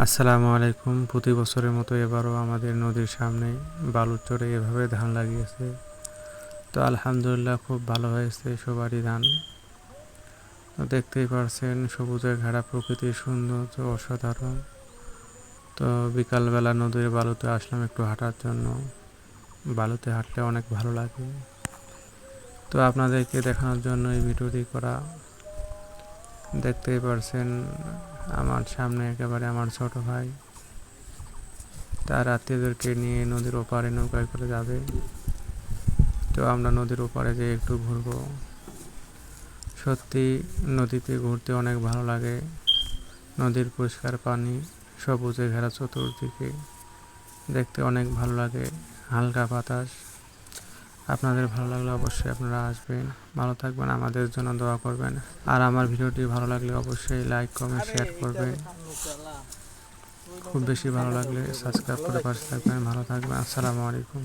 আসসালামু আলাইকুম। প্রতি বছরের মতো এবারও আমাদের নদীর সামনে বালুর চরে এভাবে ধান লাগিয়েছে। তো আলহামদুলিল্লাহ খুব ভালো হয়েছে সবারই ধান। তো দেখতেই পারছেন সবুজে ঘেরা প্রকৃতির সৌন্দর্য অসাধারণ। তো বিকালবেলা নদীর বালুতে আসলাম একটু হাঁটার জন্য। বালুতে হাঁটলে অনেক ভালো লাগে। তো আপনাদেরকে দেখানোর জন্য এই ভিডিওটি করা। দেখতেই পারছেন আমার সামনে একেবারে আমার ছোট ভাই তার আত্মীয়দেরকে নিয়ে নদীর ওপারে নৌকায় করে যাবে। তো আমরা নদীর ওপারে যেয়ে একটু ঘুরবো। সত্যি নদীতে ঘুরতে অনেক ভালো লাগে। নদীর পরিষ্কার পানি, সবুজে ঘেরা চতুর্দিকে দেখতে অনেক ভালো লাগে। হালকা বাতাস। আপনাদের ভালো লাগলে অবশ্যই আপনারা আসবেন। ভালো থাকবেন, আমাদের জন্য দোয়া করবেন। আর আমার ভিডিওটি ভালো লাগলে অবশ্যই লাইক কমেন্ট শেয়ার করবেন। খুব বেশি ভালো লাগলে সাবস্ক্রাইব করে পাশে থাকবেন। ভালো থাকবেন। আসসালামু আলাইকুম।